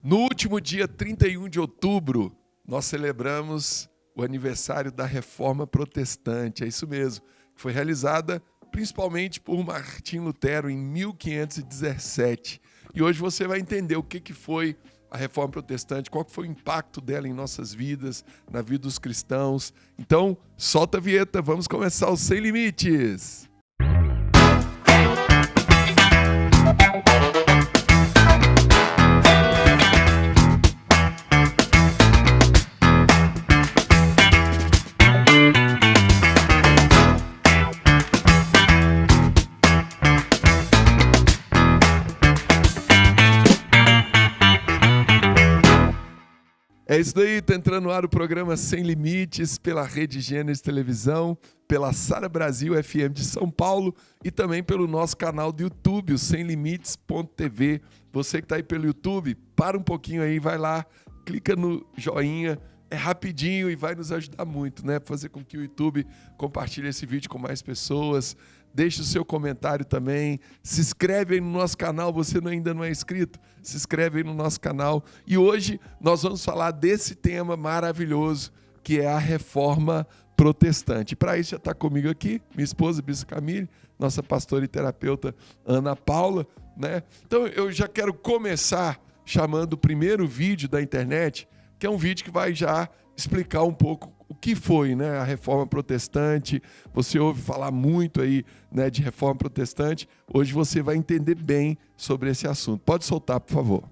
No último dia 31 de outubro, nós celebramos o aniversário da Reforma Protestante. É isso mesmo, que foi realizada principalmente por Martim Lutero em 1517. E hoje você vai entender o que foi a Reforma Protestante, qual foi o impacto dela em nossas vidas, na vida dos cristãos. Então, solta a vinheta, vamos começar o Sem Limites! É isso daí, tá entrando no ar o programa Sem Limites, pela Rede Gênesis Televisão, pela Sara Brasil FM de São Paulo e também pelo nosso canal do YouTube, o semlimites.tv. Você que tá aí pelo YouTube, para um pouquinho aí, vai lá, clica no joinha, é rapidinho e vai nos ajudar muito, né? Fazer com que o YouTube compartilhe esse vídeo com mais pessoas. Deixe o seu comentário também. Se inscreve aí no nosso canal. Você ainda não é inscrito? Se inscreve aí no nosso canal. E hoje nós vamos falar desse tema maravilhoso que é a Reforma Protestante. Para isso já está comigo aqui minha esposa, Bispo Camille, nossa pastora e terapeuta Ana Paula, né? Então eu já quero começar chamando o primeiro vídeo da internet, que é um vídeo que vai já explicar um pouco o que foi, né, a Reforma Protestante. Você ouve falar muito aí, né, de Reforma Protestante. Hoje você vai entender bem sobre esse assunto. Pode soltar, por favor.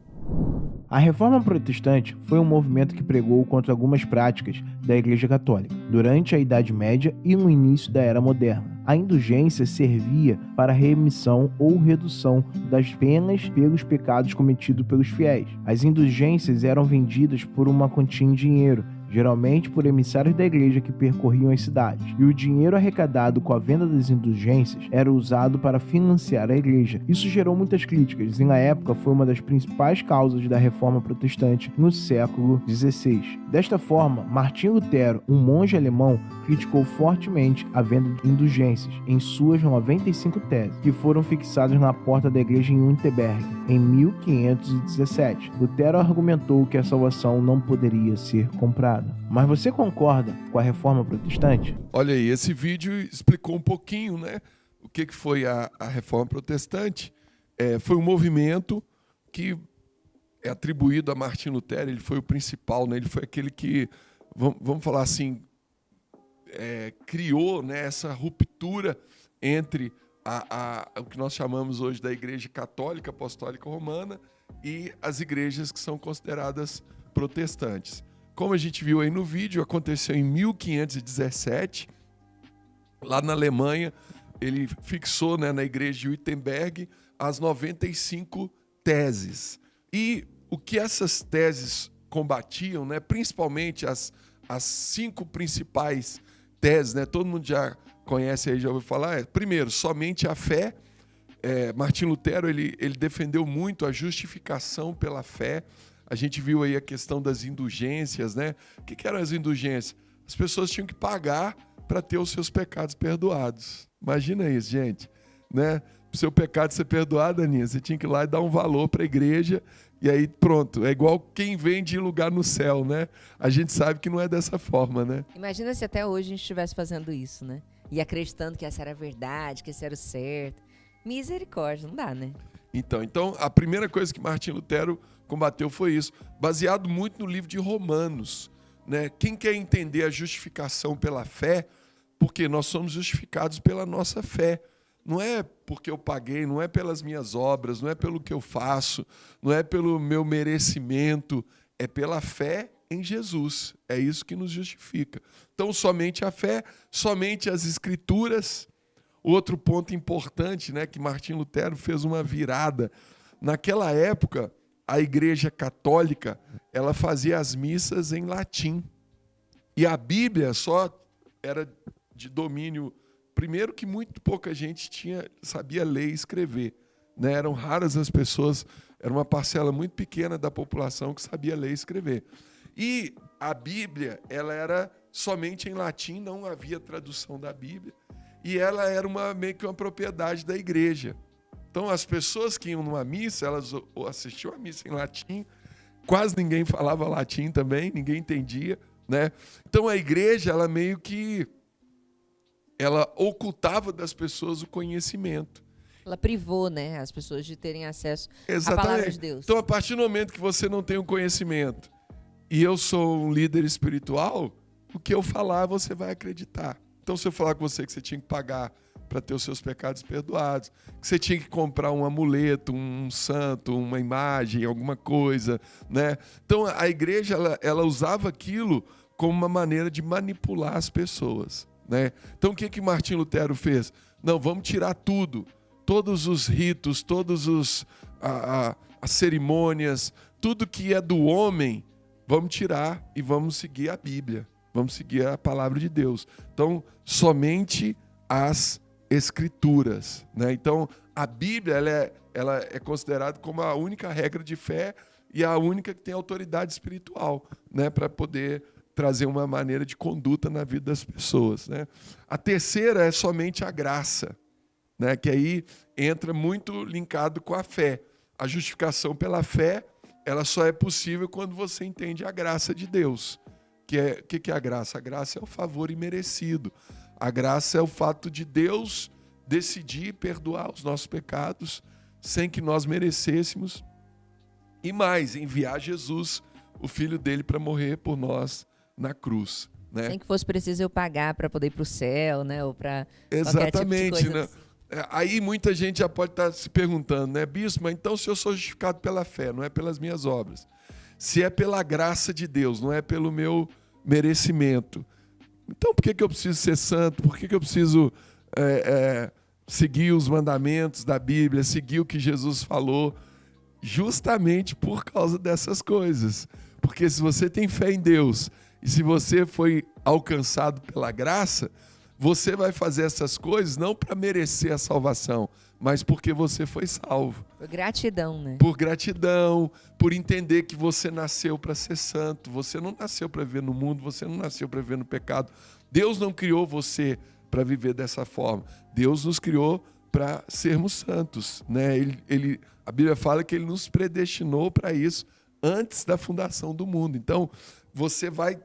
A Reforma Protestante foi um movimento que pregou contra algumas práticas da Igreja Católica durante a Idade Média e no início da Era Moderna. A indulgência servia para a remissão ou redução das penas pelos pecados cometidos pelos fiéis. As indulgências eram vendidas por uma quantia em dinheiro, geralmente por emissários da igreja que percorriam as cidades, e o dinheiro arrecadado com a venda das indulgências era usado para financiar a igreja. Isso gerou muitas críticas e na época foi uma das principais causas da Reforma Protestante no século XVI. Desta forma, Martim Lutero, um monge alemão, criticou fortemente a venda de indulgências em suas 95 teses, que foram fixadas na porta da igreja em Wittenberg em 1517. Lutero argumentou que a salvação não poderia ser comprada. Mas você concorda com a Reforma Protestante? Olha aí, esse vídeo explicou um pouquinho, né, o que foi a Reforma Protestante. Foi um movimento que é atribuído a Martim Lutero. Ele foi o principal, né, ele foi aquele que, vamos falar assim, criou, né, essa ruptura entre o que nós chamamos hoje da Igreja Católica Apostólica Romana e as igrejas que são consideradas protestantes. Como a gente viu aí no vídeo, aconteceu em 1517, lá na Alemanha. Ele fixou, né, na igreja de Wittenberg as 95 teses. E o que essas teses combatiam, né, principalmente as 5 principais teses, né, todo mundo já conhece aí, já ouviu falar. Primeiro, somente a fé. Martim Lutero ele defendeu muito a justificação pela fé. A gente viu aí a questão das indulgências, né? O que eram as indulgências? As pessoas tinham que pagar para ter os seus pecados perdoados. Imagina isso, gente, né? Para o seu pecado ser perdoado, Aninha, você tinha que ir lá e dar um valor para a igreja e aí pronto. É igual quem vende lugar no céu, né? A gente sabe que não é dessa forma, né? Imagina se até hoje a gente estivesse fazendo isso, né? E acreditando que essa era a verdade, que esse era o certo. Misericórdia, não dá, né? Então, a primeira coisa que Martim Lutero combateu foi isso, baseado muito no livro de Romanos, né? Quem quer entender a justificação pela fé, porque nós somos justificados pela nossa fé. Não é porque eu paguei, não é pelas minhas obras, não é pelo que eu faço, não é pelo meu merecimento, é pela fé em Jesus. É isso que nos justifica. Então, somente a fé, somente as Escrituras. Outro ponto importante, né, que Martim Lutero fez uma virada. Naquela época, a Igreja Católica ela fazia as missas em latim. E a Bíblia só era de domínio. Primeiro que muito pouca gente sabia ler e escrever, né? Eram raras as pessoas, era uma parcela muito pequena da população que sabia ler e escrever. E a Bíblia ela era somente em latim, não havia tradução da Bíblia. E ela era meio que uma propriedade da igreja. Então, as pessoas que iam numa missa, elas assistiam a missa em latim, quase ninguém falava latim também, ninguém entendia, né? Então a igreja, ela meio que ela ocultava das pessoas o conhecimento. Ela privou, né, as pessoas de terem acesso Exatamente. à palavra de Deus. Então, a partir do momento que você não tem o conhecimento e eu sou um líder espiritual, o que eu falar você vai acreditar. Então, se eu falar com você que você tinha que pagar para ter os seus pecados perdoados, que você tinha que comprar um amuleto, um santo, uma imagem, alguma coisa, né? Então, a igreja ela usava aquilo como uma maneira de manipular as pessoas, né? Então, o que Martinho Lutero fez? Não, vamos tirar tudo. Todos os ritos, as cerimônias, tudo que é do homem, vamos tirar e vamos seguir a Bíblia. Vamos seguir a palavra de Deus. Então, somente as Escrituras, né? Então, a Bíblia ela é considerada como a única regra de fé e a única que tem autoridade espiritual, né? Para poder trazer uma maneira de conduta na vida das pessoas, né? A terceira é somente a graça, né? Que aí entra muito linkado com a fé. A justificação pela fé, ela só é possível quando você entende a graça de Deus. Que é a graça? A graça é o favor imerecido. A graça é o fato de Deus decidir perdoar os nossos pecados sem que nós merecêssemos. E mais, enviar Jesus, o Filho dele, para morrer por nós na cruz, né? Sem que fosse preciso eu pagar para poder ir para o céu, né? Ou para exatamente, qualquer tipo de coisa, né? assim. Aí muita gente já pode estar se perguntando, né, bispo, mas então se eu sou justificado pela fé, não é pelas minhas obras. Se é pela graça de Deus, não é pelo meu merecimento. Então por que eu preciso ser santo? Por que eu preciso seguir os mandamentos da Bíblia, seguir o que Jesus falou? Justamente por causa dessas coisas. Porque se você tem fé em Deus e se você foi alcançado pela graça, você vai fazer essas coisas não para merecer a salvação, mas porque você foi salvo. Por gratidão, né? Por gratidão, por entender que você nasceu para ser santo. Você não nasceu para viver no mundo, você não nasceu para viver no pecado. Deus não criou você para viver dessa forma. Deus nos criou para sermos santos, né? A Bíblia fala que Ele nos predestinou para isso antes da fundação do mundo. Então, você vai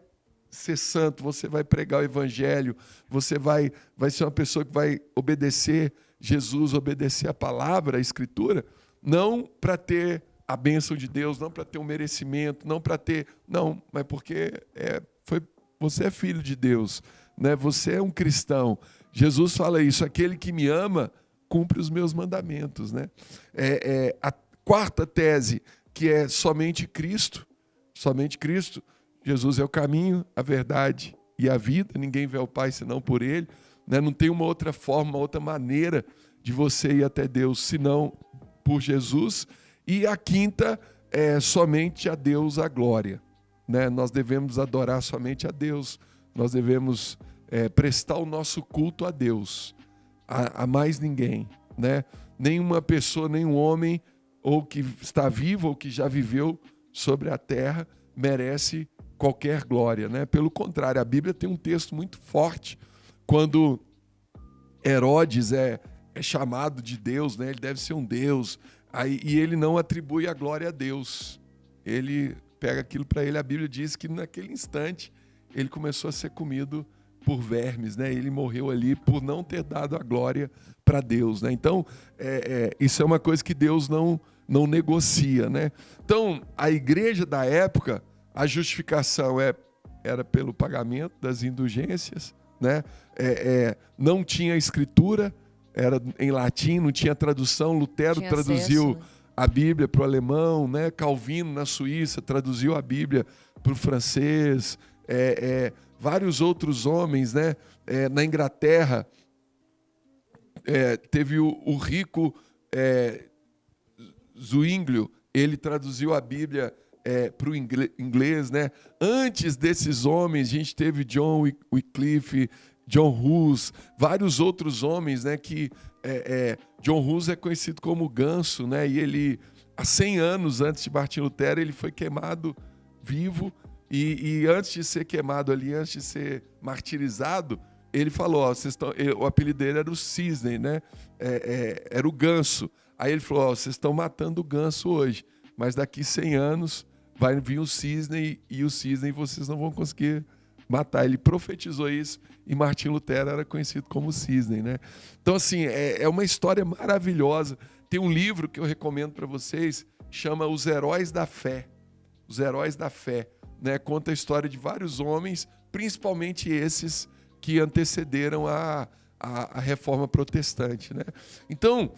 ser santo, você vai pregar o evangelho, você vai ser uma pessoa que vai obedecer Jesus, obedecer a palavra, a escritura, não para ter a bênção de Deus, não para ter um merecimento, não, mas porque você é filho de Deus, né? Você é um cristão. Jesus fala isso, aquele que me ama cumpre os meus mandamentos, né? A quarta tese, que é somente Cristo, Jesus é o caminho, a verdade e a vida, ninguém vê o Pai senão por Ele, né? Não tem uma outra forma, uma outra maneira de você ir até Deus senão por Jesus. E a quinta é somente a Deus a glória, né? Nós devemos adorar somente a Deus, nós devemos prestar o nosso culto a Deus, a mais ninguém, né? Nenhuma pessoa, nenhum homem, ou que está vivo ou que já viveu sobre a terra, merece qualquer glória, né? Pelo contrário, a Bíblia tem um texto muito forte quando Herodes é chamado de Deus, né? Ele deve ser um Deus, e ele não atribui a glória a Deus. Ele pega aquilo para ele. A Bíblia diz que naquele instante ele começou a ser comido por vermes, né? Ele morreu ali por não ter dado a glória para Deus, né? Então, isso é uma coisa que Deus não negocia, né? Então, a igreja da época, a justificação era pelo pagamento das indulgências, né? Não tinha escritura, era em latim, não tinha tradução. Lutero traduziu acesso, né? A Bíblia para o alemão, né? Calvino, na Suíça, traduziu a Bíblia para o francês. Vários outros homens, né? Na Inglaterra, teve o rico Zwinglio, ele traduziu a Bíblia para o inglês, né? Antes desses homens, a gente teve John Wycliffe, John Hus, vários outros homens, né? Que John Hus é conhecido como Ganso, né? E ele, há 100 anos antes de Martinho Lutero, ele foi queimado vivo. E antes de ser queimado ali, antes de ser martirizado, ele falou, o apelido dele era o Cisne, né? Era o Ganso. Aí ele falou, vocês estão matando o ganso hoje, mas daqui 100 anos vai vir o cisne e o cisne vocês não vão conseguir matar. Ele profetizou isso e Martim Lutero era conhecido como cisne, né? Então, assim, é uma história maravilhosa. Tem um livro que eu recomendo para vocês, chama Os Heróis da Fé. Os Heróis da Fé, né? Conta a história de vários homens, principalmente esses que antecederam a Reforma Protestante, né? Então,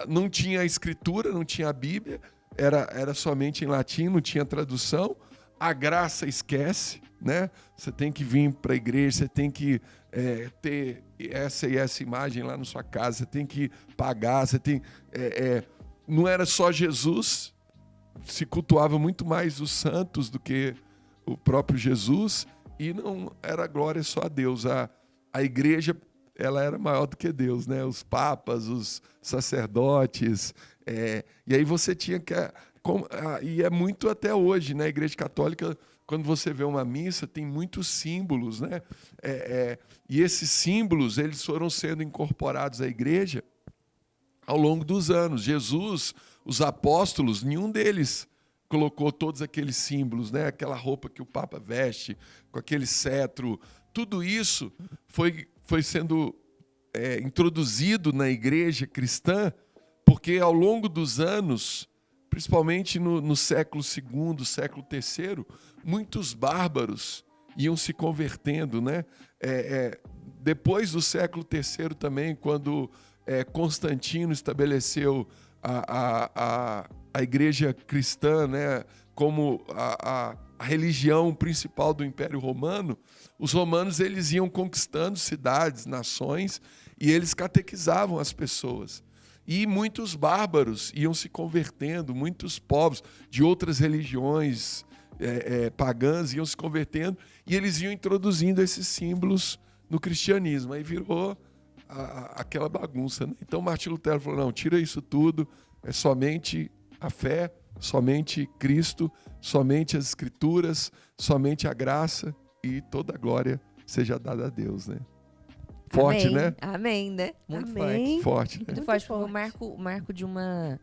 não tinha a escritura, não tinha a Bíblia, era somente em latim, não tinha tradução. A graça esquece, né? Você tem que vir para a igreja, você tem que ter essa e essa imagem lá na sua casa, você tem que pagar, você tem... não era só Jesus, se cultuava muito mais os santos do que o próprio Jesus, e não era glória só a Deus. A igreja, ela era maior do que Deus, né? Os papas, os sacerdotes, e aí você tinha que... e é muito até hoje, né? A Igreja Católica, quando você vê uma missa, tem muitos símbolos, né? E esses símbolos, eles foram sendo incorporados à igreja ao longo dos anos. Jesus, os apóstolos, nenhum deles colocou todos aqueles símbolos, né? Aquela roupa que o Papa veste, com aquele cetro. Tudo isso foi sendo introduzido na igreja cristã, porque ao longo dos anos, principalmente no século II, século III, muitos bárbaros iam se convertendo, né? Depois do século III também, quando Constantino estabeleceu a igreja cristã, né, como a religião principal do Império Romano, os romanos eles iam conquistando cidades, nações, e eles catequizavam as pessoas. E muitos bárbaros iam se convertendo, muitos povos de outras religiões pagãs iam se convertendo, e eles iam introduzindo esses símbolos no cristianismo. Aí virou aquela bagunça, né? Então Martim Lutero falou, não, tira isso tudo, é somente a fé, somente Cristo, somente as Escrituras, somente a graça, e toda a glória seja dada a Deus, né? Forte, Amém. né? Amém, né? Muito Amém. Forte, né? Muito forte. Foi o marco de uma...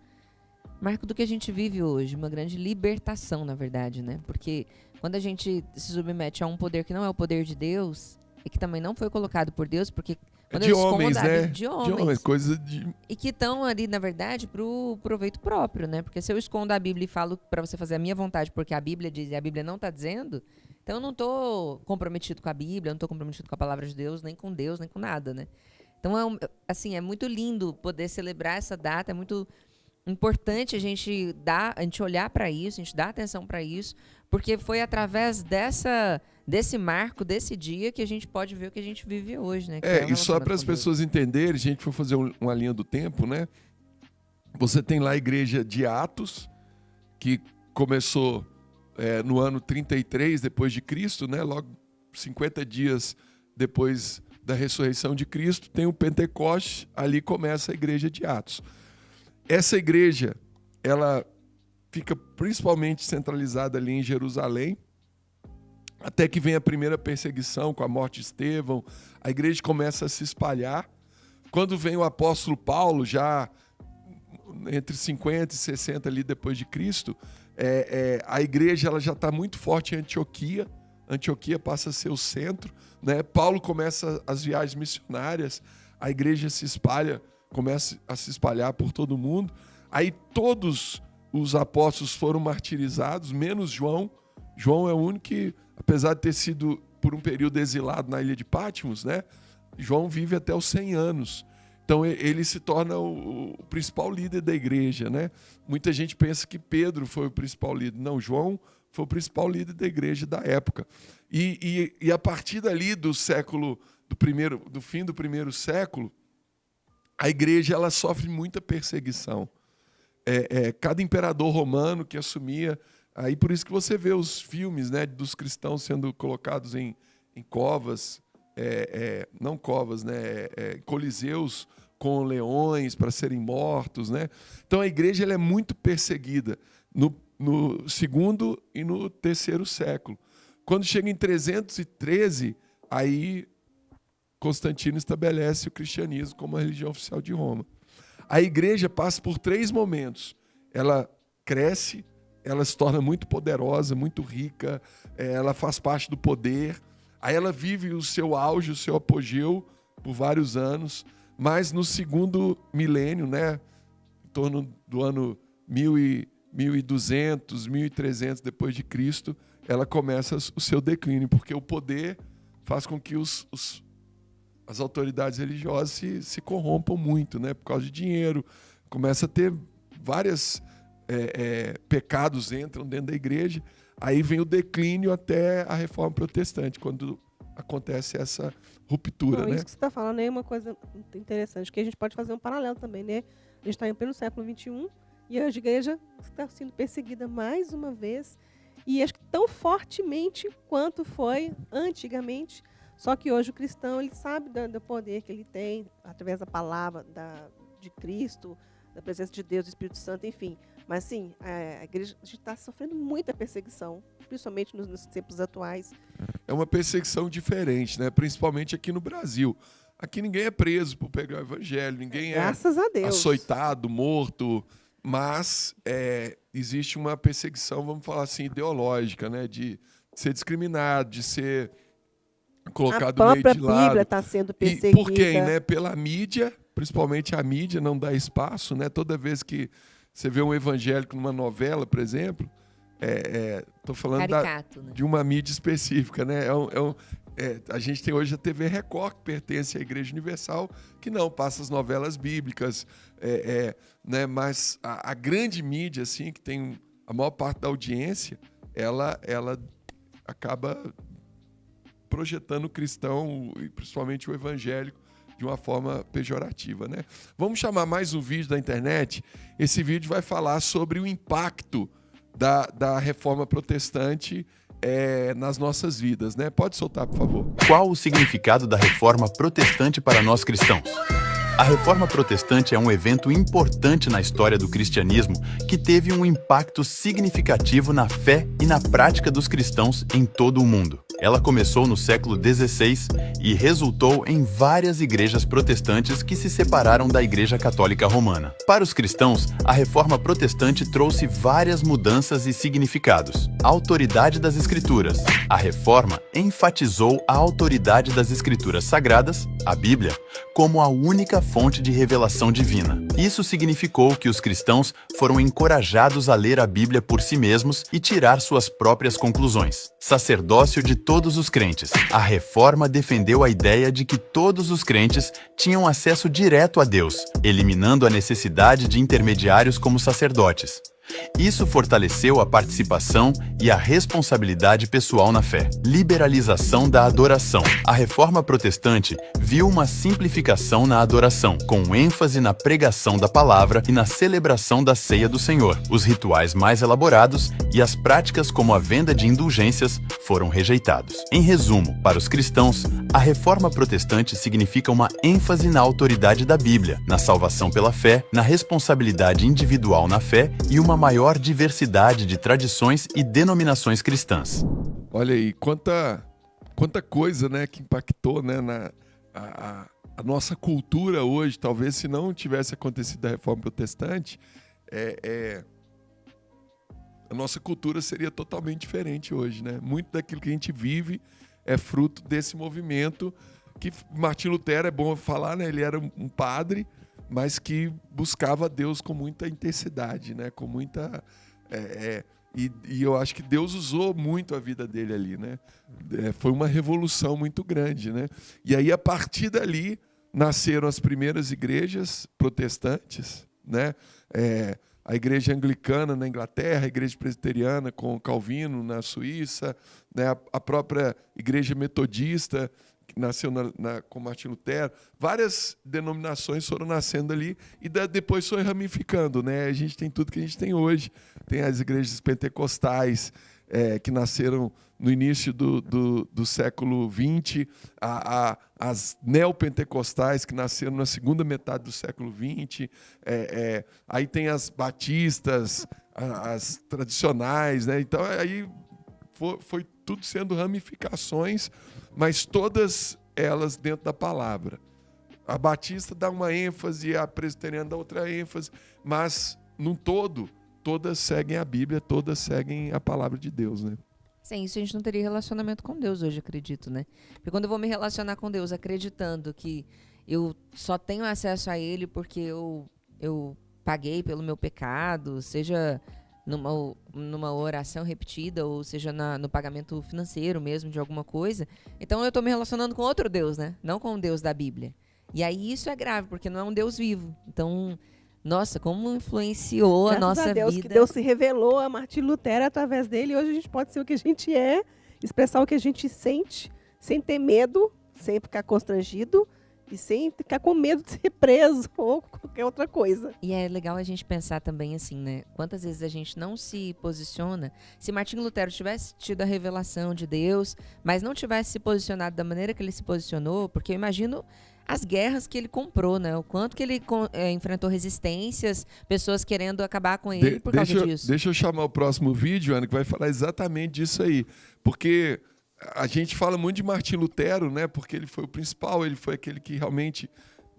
Marco do que a gente vive hoje, uma grande libertação, na verdade, né? Porque quando a gente se submete a um poder que não é o poder de Deus, e que também não foi colocado por Deus, porque... Quando De eu homens, escondo a né? Bíblia, de homens. Coisa de... E que estão ali, na verdade, pro proveito próprio, né? Porque se eu escondo a Bíblia e falo para você fazer a minha vontade porque a Bíblia diz e a Bíblia não está dizendo, então eu não estou comprometido com a Bíblia, eu não estou comprometido com a palavra de Deus, nem com Deus, nem com nada, né? Então, é muito lindo poder celebrar essa data, é muito importante a gente olhar para isso, a gente dar atenção para isso, porque foi através desse marco, desse dia, que a gente pode ver o que a gente vive hoje, né? E só para as pessoas entenderem, a gente for fazer uma linha do tempo, né? Você tem lá a igreja de Atos, que começou no ano 33 depois de Cristo, né? Logo 50 dias depois da ressurreição de Cristo, tem o Pentecoste, ali começa a igreja de Atos. Essa igreja, ela fica principalmente centralizada ali em Jerusalém, até que vem a primeira perseguição com a morte de Estevão, a igreja começa a se espalhar. Quando vem o apóstolo Paulo, já entre 50 e 60 ali depois de Cristo, a igreja ela já está muito forte em Antioquia. Antioquia passa a ser o centro, né? Paulo começa as viagens missionárias, a igreja se espalha, começa a se espalhar por todo o mundo. Aí todos os apóstolos foram martirizados, menos João. João é o único que, apesar de ter sido por um período exilado na ilha de Patmos, né? João vive até os 100 anos. Então ele se torna o principal líder da igreja, né? Muita gente pensa que Pedro foi o principal líder. Não, João foi o principal líder da igreja da época. E a partir dali do fim do primeiro século, a igreja ela sofre muita perseguição. Cada imperador romano que assumia, aí por isso que você vê os filmes, né, dos cristãos sendo colocados em covas, não covas, né, coliseus com leões para serem mortos, né? Então a igreja ela é muito perseguida no segundo e no terceiro século. Quando chega em 313, aí Constantino estabelece o cristianismo como a religião oficial de Roma. A igreja passa por 3 momentos. Ela cresce, ela se torna muito poderosa, muito rica, ela faz parte do poder. Aí ela vive o seu auge, o seu apogeu por vários anos, mas no segundo milênio, né, em torno do ano 1200, 1300 depois de Cristo, ela começa o seu declínio, porque o poder faz com que as autoridades religiosas se corrompam muito, né, por causa de dinheiro. Começa a ter vários pecados entram dentro da igreja. Aí vem o declínio até a Reforma Protestante, quando acontece essa ruptura, né? Isso que você está falando é uma coisa interessante, que a gente pode fazer um paralelo também, né? A gente está em pleno século XXI e a igreja está sendo perseguida mais uma vez, e acho que tão fortemente quanto foi antigamente. Só que hoje o cristão, ele sabe do poder que ele tem através da palavra de Cristo, da presença de Deus, do Espírito Santo, enfim. Mas sim, a igreja está sofrendo muita perseguição, principalmente nos tempos atuais. É uma perseguição diferente, né? Principalmente aqui no Brasil. Aqui ninguém é preso por pegar o evangelho, ninguém Graças a Deus. Açoitado, morto, mas existe uma perseguição, vamos falar assim, ideológica, né? De ser discriminado, de ser colocado meio de lado. A própria Bíblia está sendo perseguida. E por quem, né? Pela mídia, principalmente a mídia não dá espaço, né? Toda vez que você vê um evangélico numa novela, por exemplo, estou falando Caricato, né? de uma mídia específica, né? A gente tem hoje a TV Record, que pertence à Igreja Universal, que não passa as novelas bíblicas, né? Mas a grande mídia, assim, que tem a maior parte da audiência, ela acaba projetando o cristão, e principalmente o evangélico, de uma forma pejorativa, né? Vamos chamar mais um vídeo da internet. Esse vídeo vai falar sobre o impacto da Reforma Protestante nas nossas vidas, né? Pode soltar, por favor. Qual o significado da Reforma Protestante para nós cristãos? A Reforma Protestante é um evento importante na história do cristianismo que teve um impacto significativo na fé e na prática dos cristãos em todo o mundo. Ela começou no século XVI e resultou em várias igrejas protestantes que se separaram da Igreja Católica Romana. Para os cristãos, a Reforma Protestante trouxe várias mudanças e significados. A autoridade das Escrituras. A Reforma enfatizou a autoridade das Escrituras Sagradas, a Bíblia, como a única fonte de revelação divina. Isso significou que os cristãos foram encorajados a ler a Bíblia por si mesmos e tirar suas próprias conclusões. Sacerdócio de todos os crentes. A Reforma defendeu a ideia de que todos os crentes tinham acesso direto a Deus, eliminando a necessidade de intermediários como sacerdotes. Isso fortaleceu a participação e a responsabilidade pessoal na fé. Liberalização da adoração. A Reforma Protestante viu uma simplificação na adoração, com ênfase na pregação da palavra e na celebração da ceia do Senhor. Os rituais mais elaborados e as práticas como a venda de indulgências foram rejeitados. Em resumo, para os cristãos, a Reforma Protestante significa uma ênfase na autoridade da Bíblia, na salvação pela fé, na responsabilidade individual na fé e uma maior diversidade de tradições e denominações cristãs. Olha aí, quanta coisa, né, que impactou, né, a nossa cultura hoje. Talvez se não tivesse acontecido a Reforma Protestante, a nossa cultura seria totalmente diferente hoje, né? Muito daquilo que a gente vive é fruto desse movimento que Martim Lutero, é bom falar, né? Ele era um padre, mas que buscava Deus com muita intensidade, né? Com muita... E eu acho que Deus usou muito a vida dele ali, né? Foi uma revolução muito grande, né? E aí, a partir dali, nasceram as primeiras igrejas protestantes, né? A igreja anglicana na Inglaterra, a igreja presbiteriana com Calvino na Suíça, né? A própria igreja metodista, que nasceu com Martim Lutero. Várias denominações foram nascendo ali e depois foi ramificando, né? A gente tem tudo que a gente tem hoje. Tem as igrejas pentecostais, que nasceram no início do século XX, as neopentecostais, que nasceram na segunda metade do século XX, aí tem as batistas, as tradicionais, né? Então, aí foi tudo sendo ramificações, mas todas elas dentro da palavra. A batista dá uma ênfase, a presbiteriana dá outra ênfase, mas, num todo todas seguem a Bíblia, todas seguem a palavra de Deus, né? Sem isso a gente não teria relacionamento com Deus hoje, acredito, né? Porque quando eu vou me relacionar com Deus acreditando que eu só tenho acesso a Ele porque eu paguei pelo meu pecado, seja numa oração repetida, ou seja no pagamento financeiro mesmo de alguma coisa, então eu estou me relacionando com outro Deus, né? Não com o Deus da Bíblia. E aí isso é grave, porque não é um Deus vivo. Então, nossa, como influenciou a nossa Graças a Deus, vida. que Deus se revelou a Martim Lutero através dele, e hoje a gente pode ser o que a gente é, expressar o que a gente sente, sem ter medo, sem ficar constrangido, e sem ficar com medo de ser preso ou qualquer outra coisa. E é legal a gente pensar também assim, né? Quantas vezes a gente não se posiciona. Se Martinho Lutero tivesse tido a revelação de Deus, mas não tivesse se posicionado da maneira que ele se posicionou, porque eu imagino as guerras que ele comprou, né? O quanto que ele enfrentou resistências, pessoas querendo acabar com ele por causa disso. Deixa eu chamar o próximo vídeo, Ana, que vai falar exatamente disso aí. Porque a gente fala muito de Martinho Lutero, né? Porque ele foi o principal, ele foi aquele que realmente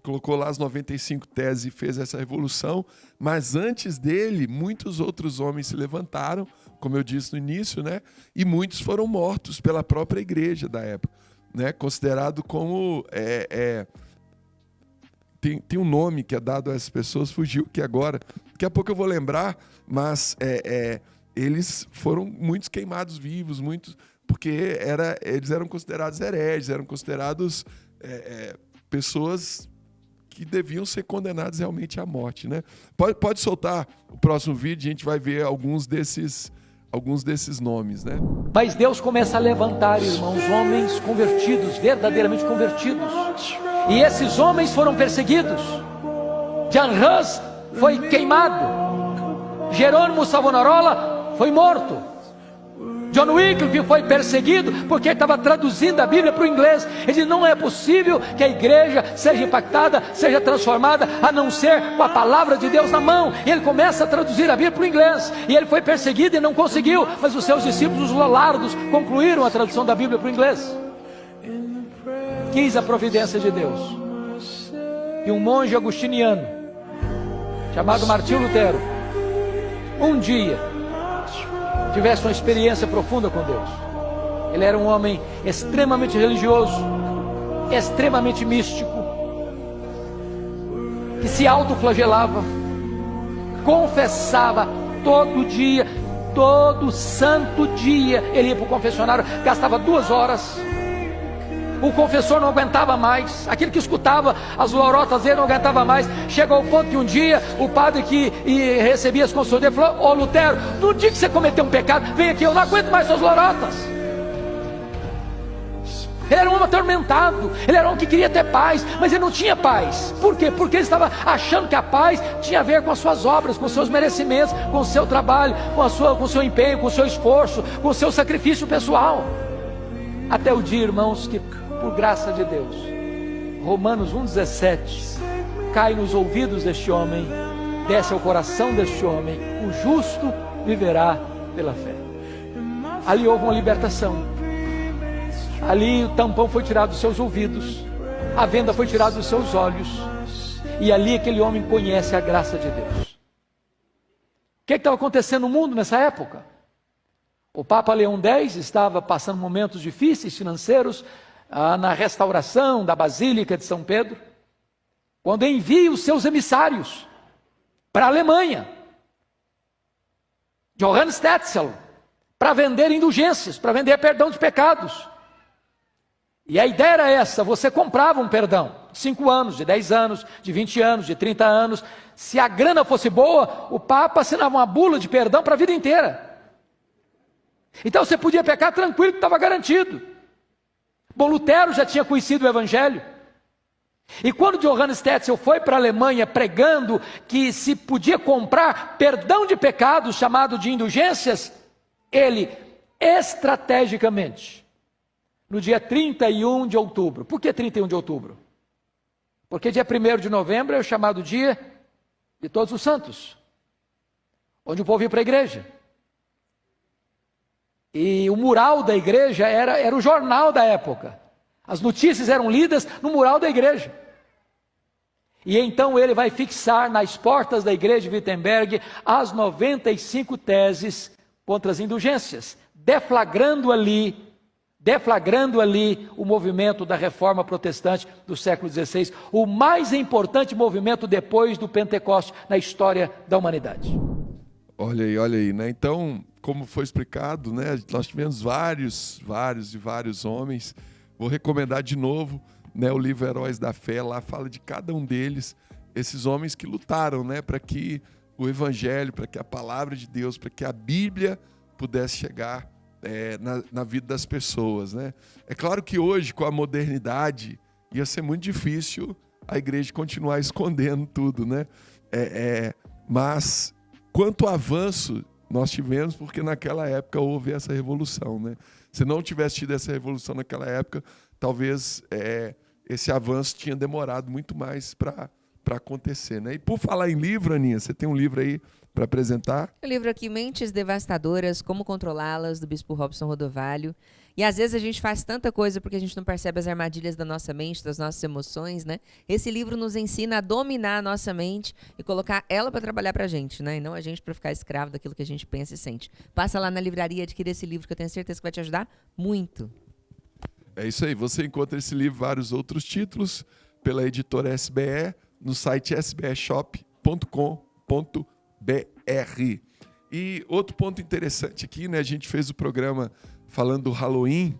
colocou lá as 95 teses e fez essa revolução. Mas antes dele, muitos outros homens se levantaram, como eu disse no início, né? E muitos foram mortos pela própria igreja da época, né? Considerado como... Tem um nome que é dado a essas pessoas, fugiu que agora... Daqui a pouco eu vou lembrar, mas eles foram muitos queimados vivos, muitos... Porque eles eram considerados hereges, eram considerados pessoas que deviam ser condenadas realmente à morte, né? Pode soltar o próximo vídeo, a gente vai ver alguns desses nomes, né? Mas Deus começa a levantar, irmãos, homens convertidos, verdadeiramente convertidos. E esses homens foram perseguidos. Jan Hus foi queimado. Jerônimo Savonarola foi morto. John Wycliffe foi perseguido porque ele estava traduzindo a Bíblia para o inglês. Ele disse, não é possível que a igreja seja impactada, seja transformada, a não ser com a palavra de Deus na mão. E ele começa a traduzir a Bíblia para o inglês. E ele foi perseguido e não conseguiu, mas os seus discípulos, os Lollardos, concluíram a tradução da Bíblia para o inglês. Quis a providência de Deus. E um monge agustiniano, chamado Martinho Lutero, um dia tivesse uma experiência profunda com Deus. Ele era um homem extremamente religioso, extremamente místico, que se autoflagelava, confessava todo dia, todo santo dia. Ele ia para o confessionário, gastava 2 horas. O confessor não aguentava mais, aquele que escutava as lorotas dele não aguentava mais. Chegou ao ponto que um dia o padre que recebia as consultas dele falou: ô Lutero, no dia que você cometeu um pecado, vem aqui, eu não aguento mais suas lorotas. Ele era um homem atormentado, ele era um que queria ter paz, mas ele não tinha paz. Por quê? Porque ele estava achando que a paz tinha a ver com as suas obras, com os seus merecimentos, com o seu trabalho, com o seu empenho, com o seu esforço, com o seu sacrifício pessoal. Até o dia, irmãos, que por graça de Deus, Romanos 1,17 cai nos ouvidos deste homem, desce ao coração deste homem: o justo viverá pela fé. Ali houve uma libertação. Ali o tampão foi tirado dos seus ouvidos, a venda foi tirada dos seus olhos, e ali aquele homem conhece a graça de Deus. O que estava acontecendo no mundo nessa época? O Papa Leão X estava passando momentos difíceis financeiros, na restauração da Basílica de São Pedro, quando envia os seus emissários para a Alemanha, Johannes Tetzel, para vender indulgências, para vender perdão de pecados. E a ideia era essa: você comprava um perdão de 5 anos, de 10 anos, de 20 anos, de 30 anos. Se a grana fosse boa, o Papa assinava uma bula de perdão para a vida inteira. Então você podia pecar tranquilo, que estava garantido. Bom, Lutero já tinha conhecido o Evangelho. E quando Johannes Tetzel foi para a Alemanha pregando que se podia comprar perdão de pecados, chamado de indulgências, ele estrategicamente, no dia 31 de outubro. Por que 31 de outubro? Porque dia 1º de novembro é o chamado dia de Todos os Santos, onde o povo ia para a igreja. E o mural da igreja era o jornal da época. As notícias eram lidas no mural da igreja. E então ele vai fixar nas portas da igreja de Wittenberg as 95 teses contra as indulgências, deflagrando ali o movimento da Reforma Protestante do século XVI, o mais importante movimento depois do Pentecoste na história da humanidade. Olha aí, né? Então, como foi explicado, né? Nós tivemos vários homens. Vou recomendar de novo, né? O livro Heróis da Fé, lá fala de cada um deles, esses homens que lutaram, né? Para que o Evangelho, para que a palavra de Deus, para que a Bíblia pudesse chegar na vida das pessoas, né? É claro que hoje, com a modernidade, ia ser muito difícil a igreja continuar escondendo tudo, né? Mas quanto avanço nós tivemos, porque naquela época houve essa revolução, né? Se não tivesse tido essa revolução naquela época, talvez esse avanço tinha demorado muito mais para acontecer, né? E por falar em livro, Aninha, você tem um livro aí para apresentar? O livro aqui, Mentes Devastadoras, Como Controlá-las, do Bispo Robson Rodovalho. E às vezes a gente faz tanta coisa porque a gente não percebe as armadilhas da nossa mente, das nossas emoções, né? Esse livro nos ensina a dominar a nossa mente e colocar ela para trabalhar para a gente, né? E não a gente para ficar escravo daquilo que a gente pensa e sente. Passa lá na livraria, adquira esse livro que eu tenho certeza que vai te ajudar muito. É isso aí, você encontra esse livro e vários outros títulos pela editora SBE no site sbeshop.com.br. E outro ponto interessante aqui, né? A gente fez o programa falando do Halloween,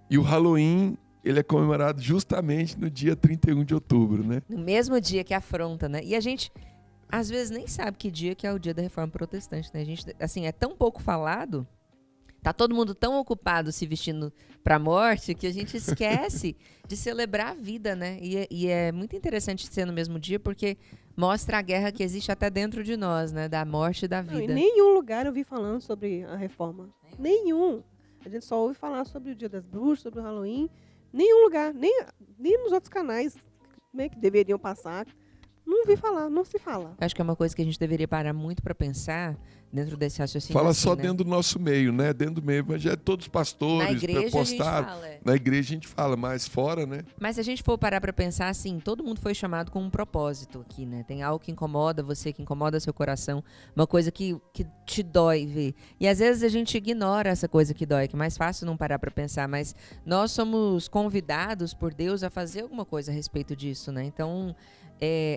e o Halloween ele é comemorado justamente no dia 31 de outubro, né? No mesmo dia que afronta, né? E a gente, às vezes, nem sabe que dia que é o dia da Reforma Protestante, né? A gente, assim, é tão pouco falado, tá todo mundo tão ocupado se vestindo pra morte, que a gente esquece de celebrar a vida, né? E é muito interessante ser no mesmo dia, porque mostra a guerra que existe até dentro de nós, né? Da morte e da vida. Não, em nenhum lugar eu vi falando sobre a reforma. Nenhum. A gente só ouve falar sobre o Dia das Bruxas, sobre o Halloween. Nenhum lugar, nem nos outros canais que deveriam passar. Não vi falar, não se fala. Acho que é uma coisa que a gente deveria parar muito para pensar dentro desse raciocínio. Fala assim, só né? dentro do nosso meio, né? Dentro do meio, mas já todos os pastores Na igreja postaram. a gente fala. Na igreja a gente fala, mas fora, né? Mas se a gente for parar para pensar, assim, todo mundo foi chamado com um propósito aqui, né? Tem algo que incomoda você, que incomoda seu coração, uma coisa que te dói ver. E às vezes a gente ignora essa coisa que dói, que é mais fácil não parar para pensar, mas nós somos convidados por Deus a fazer alguma coisa a respeito disso, né? Então,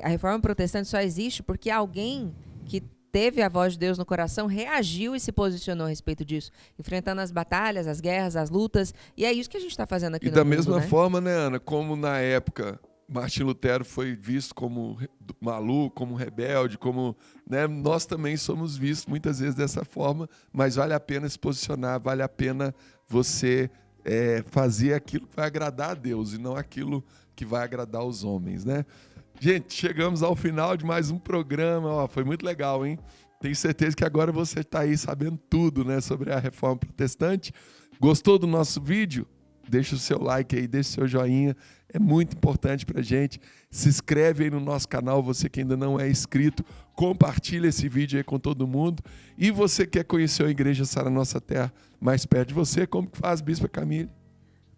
a Reforma Protestante só existe porque alguém que teve a voz de Deus no coração reagiu e se posicionou a respeito disso, enfrentando as batalhas, as guerras, as lutas, e é isso que a gente está fazendo aqui no mundo, E da mesma né? forma, né, Ana, como na época Martim Lutero foi visto como maluco, como rebelde, como, né, nós também somos vistos muitas vezes dessa forma, mas vale a pena se posicionar, vale a pena você fazer aquilo que vai agradar a Deus e não aquilo que vai agradar os homens, né? Gente, chegamos ao final de mais um programa. Ó, foi muito legal, hein? Tenho certeza que agora você está aí sabendo tudo, né, sobre a Reforma Protestante. Gostou do nosso vídeo? Deixa o seu like aí, deixa o seu joinha. É muito importante para a gente. Se inscreve aí no nosso canal, você que ainda não é inscrito. Compartilha esse vídeo aí com todo mundo. E você quer conhecer a Igreja Sara Nossa Terra mais perto de você, como que faz, Bispa Camille?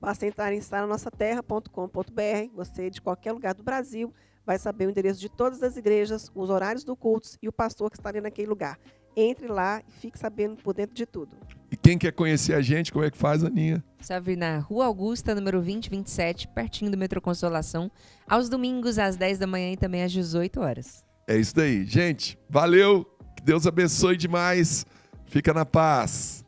Basta entrar em saranossa-terra.com.br. Você, de qualquer lugar do Brasil, vai saber o endereço de todas as igrejas, os horários do culto e o pastor que está ali naquele lugar. Entre lá e fique sabendo por dentro de tudo. E quem quer conhecer a gente, como é que faz, Aninha? Sabe, na Rua Augusta, número 2027, pertinho do Metrô Consolação, aos domingos às 10 da manhã e também às 18 horas. É isso daí. Gente, valeu. Que Deus abençoe demais. Fica na paz.